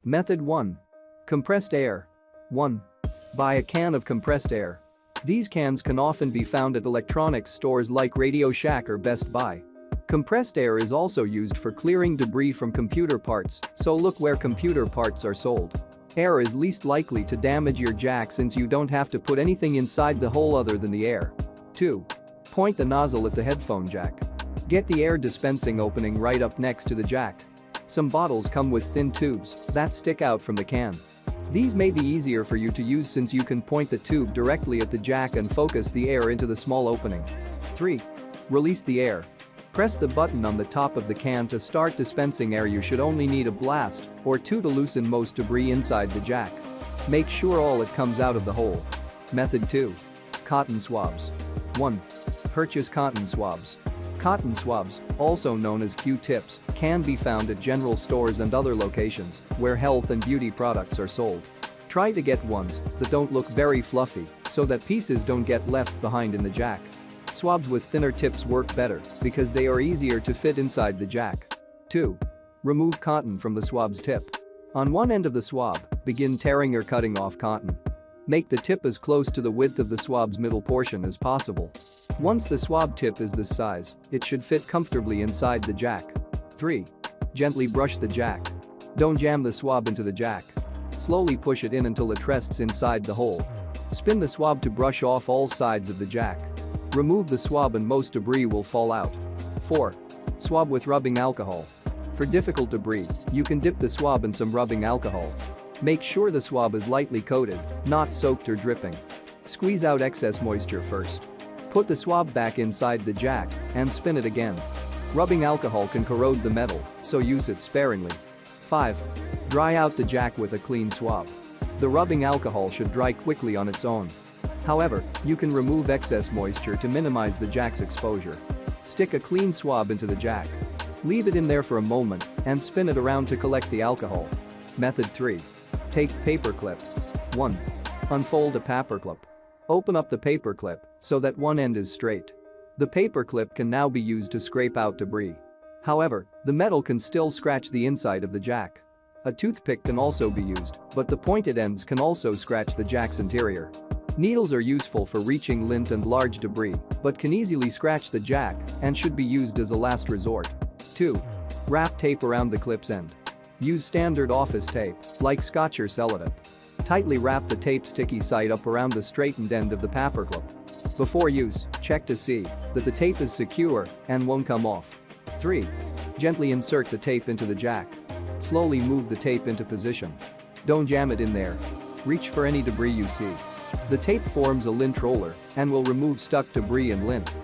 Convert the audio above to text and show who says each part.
Speaker 1: Method 1. Compressed air. 1. Buy a can of compressed air. These cans can often be found at electronics stores like Radio Shack or Best Buy. Compressed air is also used for clearing debris from computer parts, so look where computer parts are sold. Air is least likely to damage your jack since you don't have to put anything inside the hole other than the air. 2. Point the nozzle at the headphone jack. Get the air dispensing opening right up next to the jack. Some bottles come with thin tubes that stick out from the can. These may be easier for you to use since you can point the tube directly at the jack and focus the air into the small opening. 3. Release the air. Press the button on the top of the can to start dispensing air. You should only need a blast or two to loosen most debris inside the jack. Make sure all it comes out of the hole. Method 2. Cotton swabs. 1. Purchase cotton swabs. Cotton swabs, also known as Q-tips, can be found at general stores and other locations where health and beauty products are sold. Try to get ones that don't look very fluffy so that pieces don't get left behind in the jack. Swabs with thinner tips work better because they are easier to fit inside the jack. 2. Remove cotton from the swab's tip. On one end of the swab, begin tearing or cutting off cotton. Make the tip as close to the width of the swab's middle portion as possible. Once the swab tip is this size, it should fit comfortably inside the jack. 3. Gently brush the jack. Don't jam the swab into the jack. Slowly push it in until it rests inside the hole. Spin the swab to brush off all sides of the jack. Remove the swab and most debris will fall out. 4. Swab with rubbing alcohol. For difficult debris, you can dip the swab in some rubbing alcohol. Make sure the swab is lightly coated, not soaked or dripping. Squeeze out excess moisture first. Put the swab back inside the jack and spin it again. Rubbing alcohol can corrode the metal, so use it sparingly. 5. Dry out the jack with a clean swab. The rubbing alcohol should dry quickly on its own. However, you can remove excess moisture to minimize the jack's exposure. Stick a clean swab into the jack. Leave it in there for a moment and spin it around to collect the alcohol. Method 3. Take paperclip. 1. Unfold a paperclip. Open up the paperclip so that one end is straight. The paperclip can now be used to scrape out debris. However, the metal can still scratch the inside of the jack. A toothpick can also be used, but the pointed ends can also scratch the jack's interior. Needles are useful for reaching lint and large debris, but can easily scratch the jack and should be used as a last resort. 2. Wrap tape around the clip's end. Use standard office tape, like Scotch or Sellotape. Tightly wrap the tape sticky side up around the straightened end of the paperclip. Before use, check to see that the tape is secure and won't come off. 3. Gently insert the tape into the jack. Slowly move the tape into position. Don't jam it in there. Reach for any debris you see. The tape forms a lint roller and will remove stuck debris and lint.